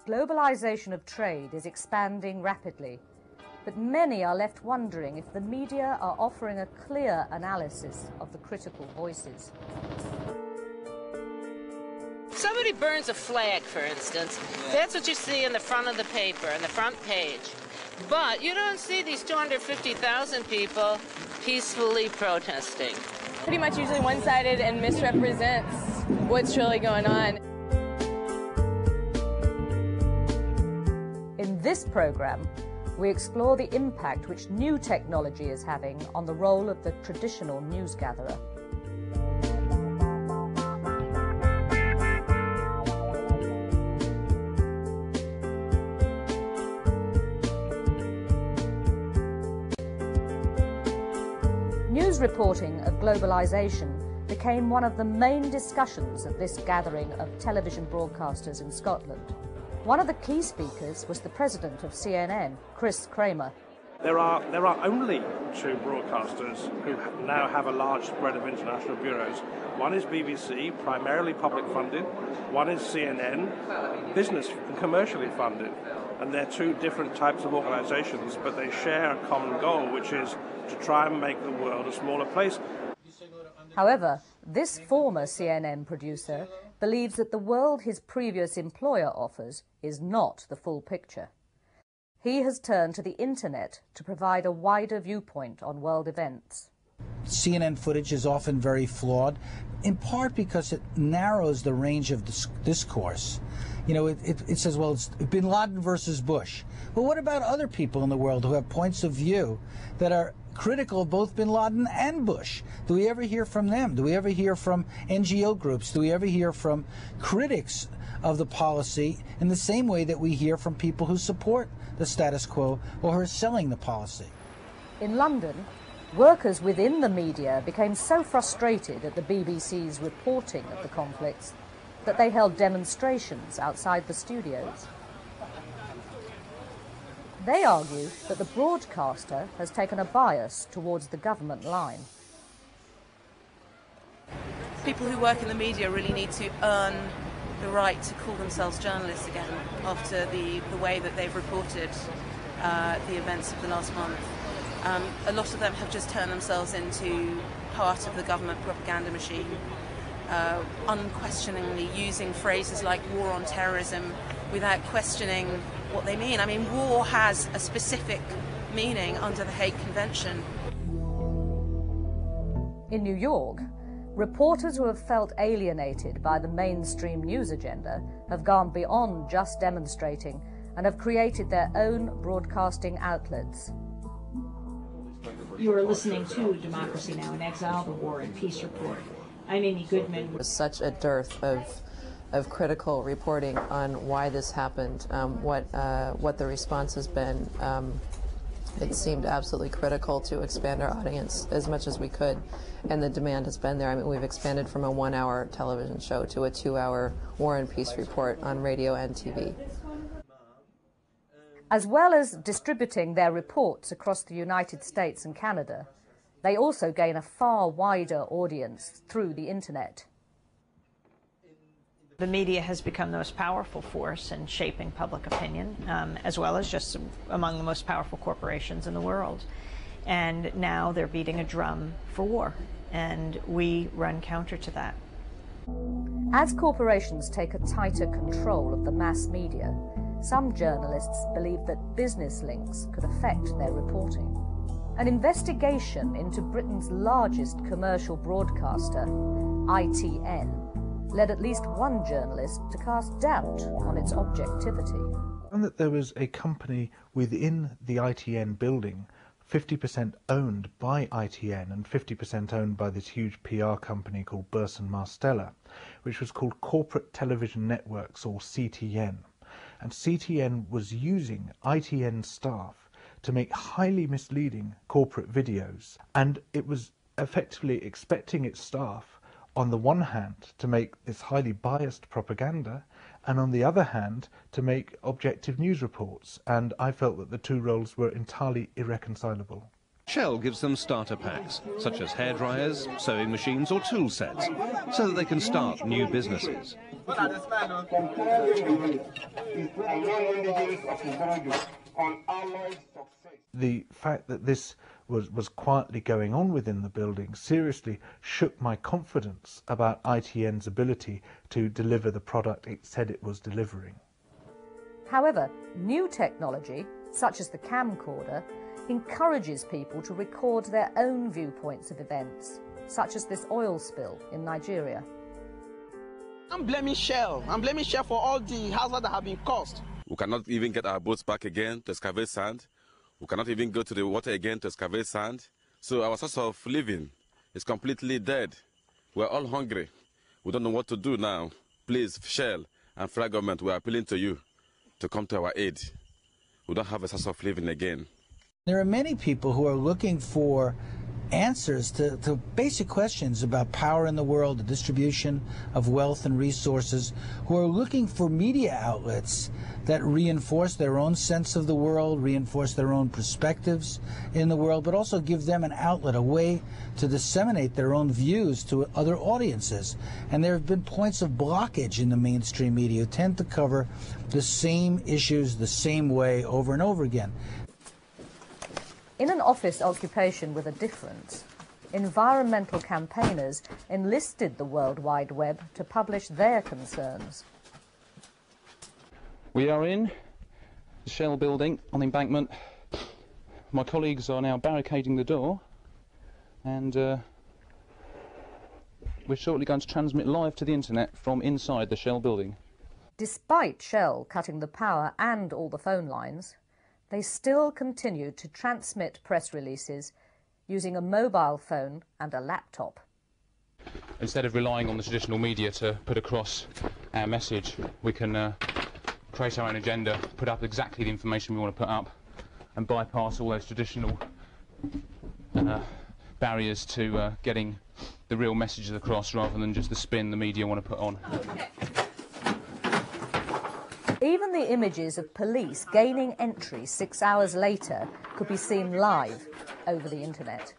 Globalisation of trade is expanding rapidly, but many are left wondering if the media are offering a clear analysis of the critical voices. Somebody burns a flag, for instance. That's what you see in the front of the paper, on the front page. But you don't see these 250,000 people peacefully protesting. Pretty much usually one-sided and misrepresents what's really going on. In this programme, we explore the impact which new technology is having on the role of the traditional news gatherer. News reporting of globalisation became one of the main discussions at this gathering of television broadcasters in Scotland. One of the key speakers was the president of CNN, Chris Kramer. There are only two broadcasters who now have a large spread of international bureaus. One is BBC, primarily public funded. One is CNN, business and commercially funded. And they're two different types of organisations, but they share a common goal, which is to try and make the world a smaller place. However, this former CNN producer believes that the world his previous employer offers is not the full picture. He has turned to the internet to provide a wider viewpoint on world events. CNN footage is often very flawed, in part because it narrows the range of discourse. You know, it says, well, it's bin Laden versus Bush. Well, what about other people in the world who have points of view that are critical of both bin Laden and Bush? Do we ever hear from them? Do we ever hear from NGO groups? Do we ever hear from critics of the policy in the same way that we hear from people who support the status quo or who are selling the policy? In London, workers within the media became so frustrated at the BBC's reporting of the conflicts that they held demonstrations outside the studios. They argue that the broadcaster has taken a bias towards the government line. People who work in the media really need to earn the right to call themselves journalists again after the way that they've reported the events of the last month. A lot of them have just turned themselves into part of the government propaganda machine, unquestioningly using phrases like war on terrorism without questioning what they mean. I mean, war has a specific meaning under the Hague Convention. In New York, reporters who have felt alienated by the mainstream news agenda have gone beyond just demonstrating and have created their own broadcasting outlets. You are listening to Democracy Now! In Exile, the War and Peace Report. I'm Amy Goodman. There's such a dearth of critical reporting on why this happened, what the response has been. It seemed absolutely critical to expand our audience as much as we could, and the demand has been there. I mean, we've expanded from a 1-hour television show to a 2-hour War and Peace report on radio and TV. As well as distributing their reports across the United States and Canada, they also gain a far wider audience through the internet. The media has become the most powerful force in shaping public opinion, as well as just among the most powerful corporations in the world. And now they're beating a drum for war, and we run counter to that. As corporations take a tighter control of the mass media, some journalists believe that business links could affect their reporting. An investigation into Britain's largest commercial broadcaster, ITN, led at least one journalist to cast doubt on its objectivity. And that there was a company within the ITN building, 50% owned by ITN and 50% owned by this huge PR company called Burson Marsteller, which was called Corporate Television Networks, or CTN. And CTN was using ITN staff to make highly misleading corporate videos, and it was effectively expecting its staff on the one hand to make this highly biased propaganda, and on the other hand to make objective news reports, and I felt that the two roles were entirely irreconcilable. Shell gives them starter packs, such as hairdryers, sewing machines or tool sets, so that they can start new businesses. The fact that this was quietly going on within the building seriously shook my confidence about ITN's ability to deliver the product it said it was delivering. However, new technology, such as the camcorder, encourages people to record their own viewpoints of events, such as this oil spill in Nigeria. I'm blaming Shell. I'm blaming Shell for all the hazards that have been caused. We cannot even get our boats back again to excavate sand. We cannot even go to the water again to excavate sand. So our source of living is completely dead. We're all hungry. We don't know what to do now. Please, Shell and federal government, we are appealing to you to come to our aid. We don't have a source of living again. There are many people who are looking for answers to basic questions about power in the world, the distribution of wealth and resources, who are looking for media outlets that reinforce their own sense of the world, reinforce their own perspectives in the world, but also give them an outlet, a way to disseminate their own views to other audiences. And there have been points of blockage in the mainstream media who tend to cover the same issues the same way over and over again. In an office occupation with a difference, environmental campaigners enlisted the World Wide Web to publish their concerns. We are in the Shell building on the embankment. My colleagues are now barricading the door, and we're shortly going to transmit live to the internet from inside the Shell building. Despite Shell cutting the power and all the phone lines, they still continued to transmit press releases using a mobile phone and a laptop. Instead of relying on the traditional media to put across our message, we can create our own agenda, put up exactly the information we want to put up, and bypass all those traditional barriers to getting the real messages across rather than just the spin the media want to put on. Even the images of police gaining entry 6 hours later could be seen live over the internet.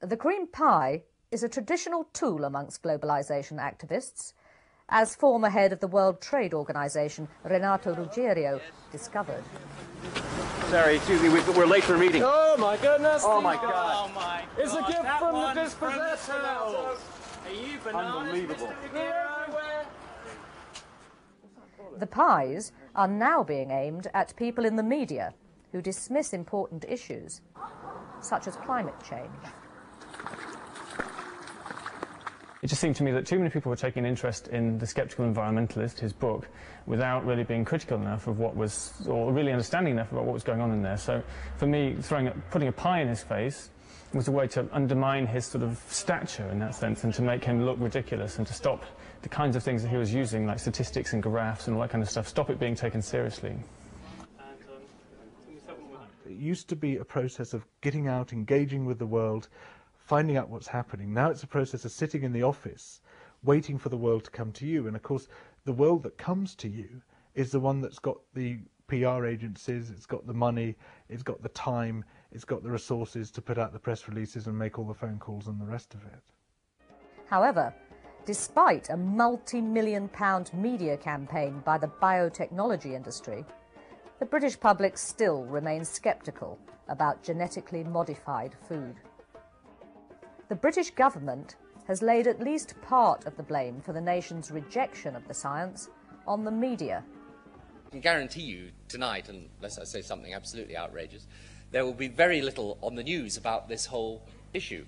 The cream pie is a traditional tool amongst globalisation activists, as former head of the World Trade Organization, Renato Ruggiero, discovered. Sorry, excuse me, we're late for a meeting. Oh my goodness! Oh my God! Oh my God. It's a gift from the dispossessed. Unbelievable. The pies are now being aimed at people in the media who dismiss important issues, such as climate change. It just seemed to me that too many people were taking interest in The Skeptical Environmentalist, his book, without really being critical enough of what was, or really understanding enough about what was going on in there. So for me, putting a pie in his face was a way to undermine his sort of stature in that sense, and to make him look ridiculous, and to stop the kinds of things that he was using, like statistics and graphs and all that kind of stuff, stop it being taken seriously. It used to be a process of getting out, engaging with the world, finding out what's happening. Now it's a process of sitting in the office, waiting for the world to come to you. And of course, the world that comes to you is the one that's got the PR agencies, it's got the money, it's got the time, it's got the resources to put out the press releases and make all the phone calls and the rest of it. However, despite a multi-million-pound media campaign by the biotechnology industry, the British public still remains sceptical about genetically modified food. The British government has laid at least part of the blame for the nation's rejection of the science on the media. I can guarantee you tonight, unless I say something absolutely outrageous, there will be very little on the news about this whole issue.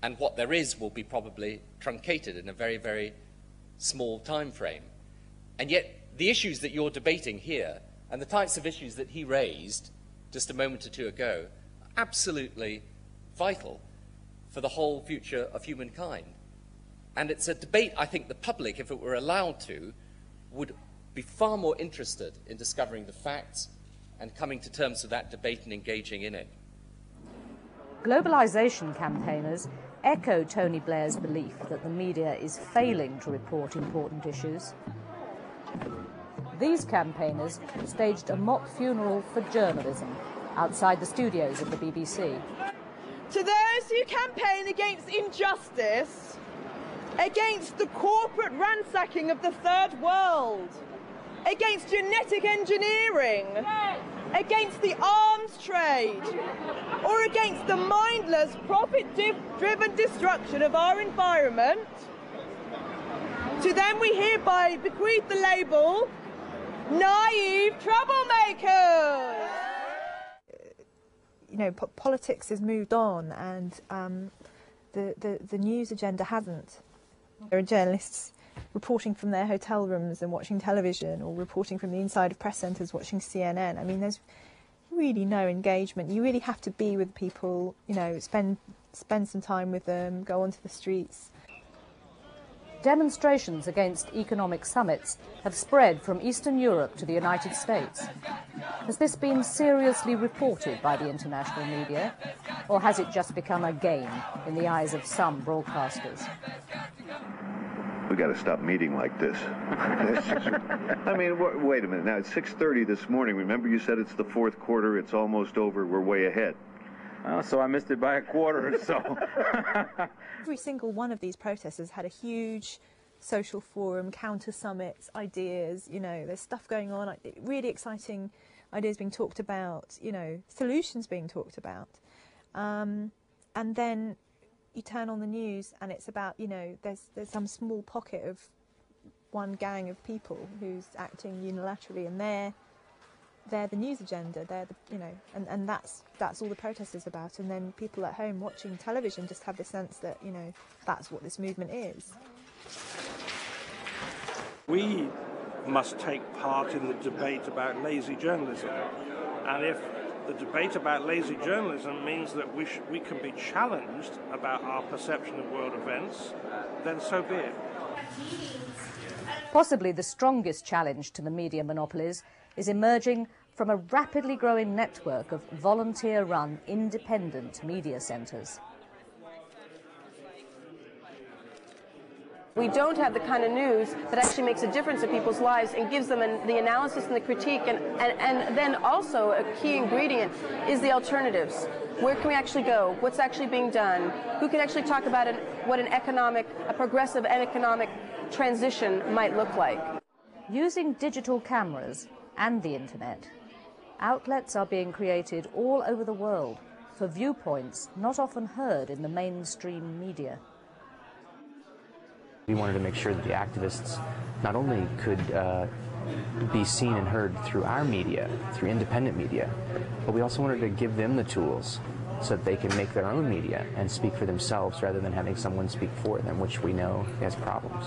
And what there is will be probably truncated in a very, very small time frame. And yet the issues that you're debating here and the types of issues that he raised just a moment or two ago are absolutely vital for the whole future of humankind. And it's a debate I think the public, if it were allowed to, would be far more interested in discovering the facts and coming to terms with that debate and engaging in it. Globalisation campaigners echo Tony Blair's belief that the media is failing to report important issues. these campaigners staged a mock funeral for journalism outside the studios of the BBC. To those who campaign against injustice, against the corporate ransacking of the third world, against genetic engineering, against the arms trade, or against the mindless, profit-driven destruction of our environment, to them we hereby bequeath the label, naive troublemakers. You know, politics has moved on, and the news agenda hasn't. There are journalists reporting from their hotel rooms and watching television, or reporting from the inside of press centres watching CNN. I mean, there's really no engagement. You really have to be with people, you know, spend some time with them, go onto the streets. Demonstrations against economic summits have spread from Eastern Europe to the United States. Has this been seriously reported by the international media, or has it just become a game in the eyes of some broadcasters? We got to stop meeting like this. I mean, wait a minute. Now, it's 6:30 this morning. Remember you said it's the fourth quarter, it's almost over, we're way ahead. Oh, so I missed it by a quarter or so. Every single one of these protesters had a huge social forum, counter summits, ideas, you know, there's stuff going on, really exciting ideas being talked about, you know, solutions being talked about. And then you turn on the news and it's about, you know, there's some small pocket of one gang of people who's acting unilaterally, and they're the news agenda, they're the, you know, and that's all the protest is about. And then people at home watching television just have the sense that, you know, that's what this movement is. We must take part in the debate about lazy journalism, and if the debate about lazy journalism means that we can be challenged about our perception of world events, then so be it. Possibly the strongest challenge to the media monopolies is emerging from a rapidly growing network of volunteer-run independent media centres. We don't have the kind of news that actually makes a difference in people's lives and gives them the analysis and the critique, and then also a key ingredient is the alternatives. Where can we actually go? What's actually being done? Who can actually talk about what a progressive economic transition might look like? Using digital cameras and the internet, outlets are being created all over the world for viewpoints not often heard in the mainstream media. We wanted to make sure that the activists not only could be seen and heard through our media, through independent media, but we also wanted to give them the tools so that they can make their own media and speak for themselves rather than having someone speak for them, which we know has problems.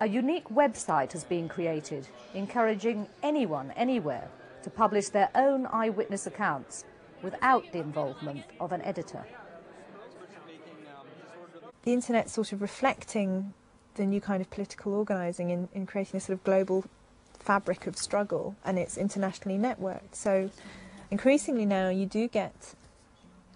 A unique website has been created, encouraging anyone, anywhere, to publish their own eyewitness accounts without the involvement of an editor. The internet's sort of reflecting the new kind of political organising in creating a sort of global fabric of struggle, and it's internationally networked. So increasingly now you do get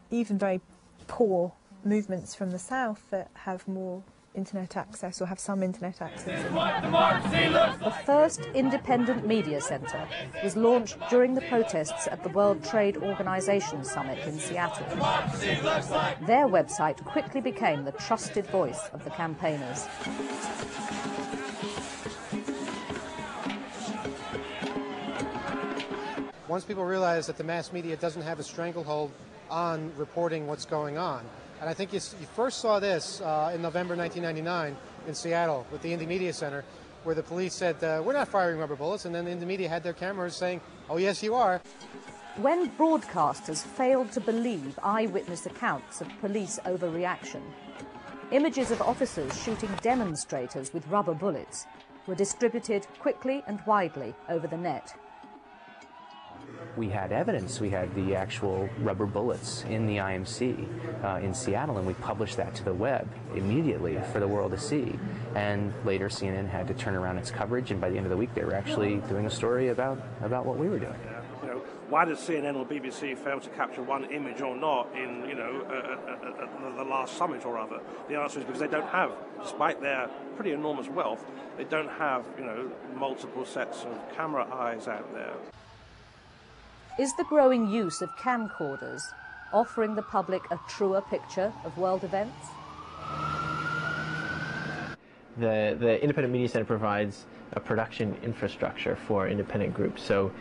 even very poor movements from the south that have more internet access or have some internet access. The first independent media centre was launched during the protests at the World Trade Organization Summit in Seattle. Their website quickly became the trusted voice of the campaigners. Once people realize that the mass media doesn't have a stranglehold on reporting what's going on, and I think you first saw this in November 1999 in Seattle with the Indie Media Center, where the police said, we're not firing rubber bullets, and then the Indie Media had their cameras saying, oh yes you are. When broadcasters failed to believe eyewitness accounts of police overreaction, images of officers shooting demonstrators with rubber bullets were distributed quickly and widely over the net. We had evidence. We had the actual rubber bullets in the IMC in Seattle, and we published that to the web immediately for the world to see. And later CNN had to turn around its coverage, and by the end of the week they were actually doing a story about what we were doing. You know, Why did CNN or BBC fail to capture one image or not in, the last summit or other? The answer is because they don't have, despite their pretty enormous wealth, they don't have, multiple sets of camera eyes out there. Is the growing use of camcorders offering the public a truer picture of world events? The Independent Media Center provides a production infrastructure for independent groups. So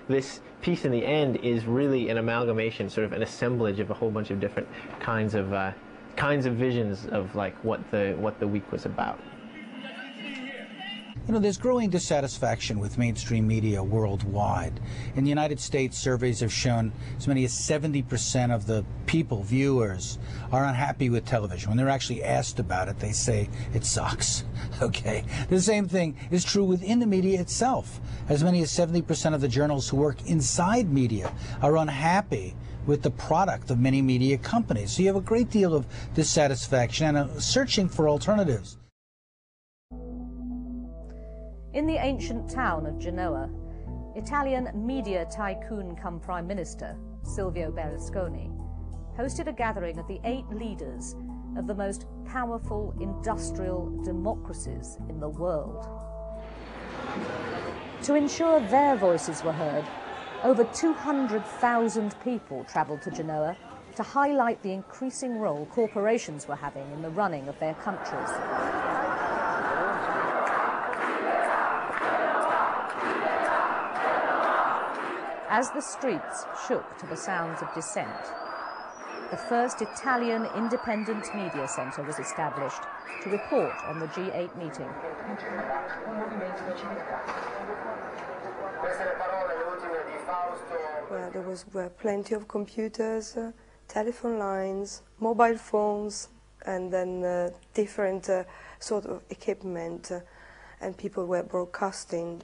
this piece in the end is really an amalgamation, sort of an assemblage of a whole bunch of different kinds of visions of like what the week was about. There's growing dissatisfaction with mainstream media worldwide. In the United States, surveys have shown as many as 70% of the people, viewers, are unhappy with television. When they're actually asked about it, they say it sucks. Okay. The same thing is true within the media itself. As many as 70% of the journalists who work inside media are unhappy with the product of many media companies. So you have a great deal of dissatisfaction and searching for alternatives. In the ancient town of Genoa, Italian media tycoon come Prime Minister, Silvio Berlusconi, hosted a gathering of the 8 leaders of the most powerful industrial democracies in the world. To ensure their voices were heard, over 200,000 people travelled to Genoa to highlight the increasing role corporations were having in the running of their countries. As the streets shook to the sounds of dissent, the first Italian independent media centre was established to report on the G8 meeting. Well, there were plenty of computers, telephone lines, mobile phones, and then different sort of equipment, and people were broadcasting.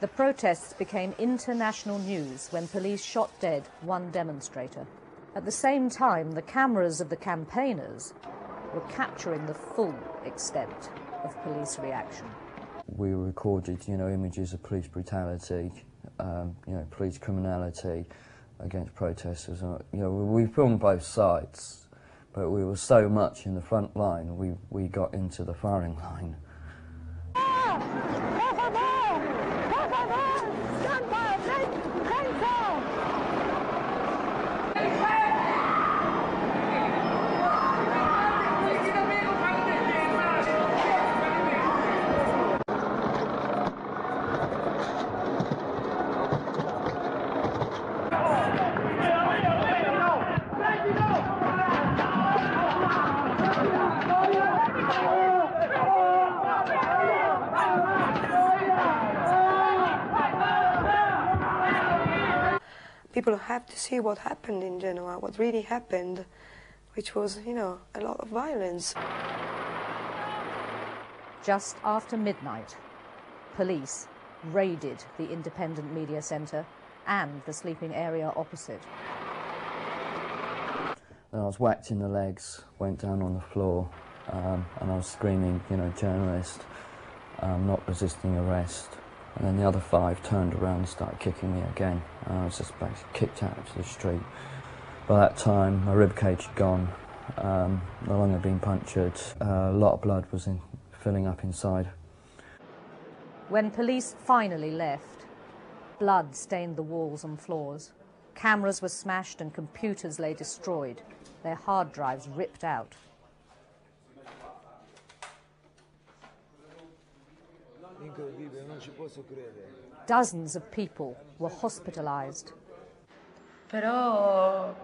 The protests became international news when police shot dead one demonstrator. At the same time, the cameras of the campaigners were capturing the full extent of police reaction. We recorded, images of police brutality, police criminality against protesters. We filmed both sides, but we were so much in the front line, we got into the firing line. People have to see what happened in Genoa, what really happened, which was, a lot of violence. Just after midnight, police raided the independent media centre and the sleeping area opposite. And I was whacked in the legs, went down on the floor, and I was screaming, journalist, not resisting arrest. And then the other 5 turned around and started kicking me again. And I was just basically kicked out into the street. By that time, my ribcage had gone, the lung had been punctured, a lot of blood was filling up inside. When police finally left, blood stained the walls and floors. Cameras were smashed and computers lay destroyed, their hard drives ripped out. Dozens of people were hospitalized. Però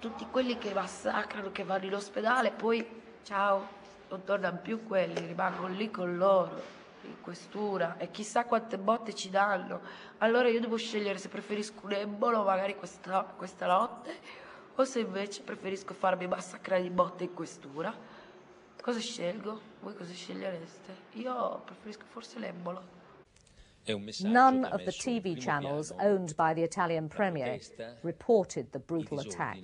tutti quelli che massacrano, che vanno in ospedale, poi ciao, non tornano più quelli, rimangono lì con loro, in questura, e chissà quante botte ci danno. Allora io devo scegliere se preferisco un embolo magari questa notte, o se invece preferisco farmi massacrare di botte in questura. Cosa scelgo? Voi cosa scegliereste? Io preferisco forse l'embolo. None of the TV channels owned by the Italian premier reported the brutal attack.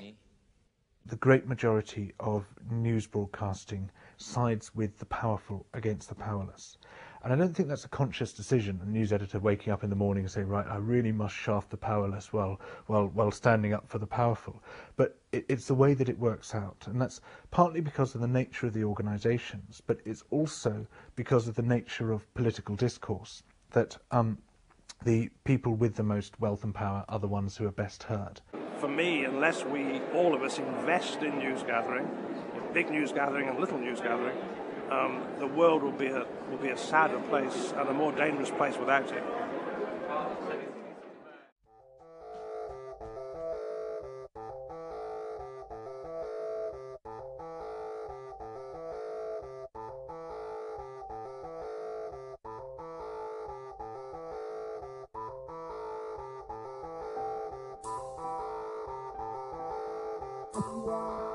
The great majority of news broadcasting sides with the powerful against the powerless. And I don't think that's a conscious decision, a news editor waking up in the morning and saying, right, I really must shaft the powerless while standing up for the powerful. But it's the way that it works out. And that's partly because of the nature of the organisations, but it's also because of the nature of political discourse, that the people with the most wealth and power are the ones who are best heard. For me, unless all of us invest in news gathering, big news gathering and little news gathering, the world will be a sadder place and a more dangerous place without it. Wow.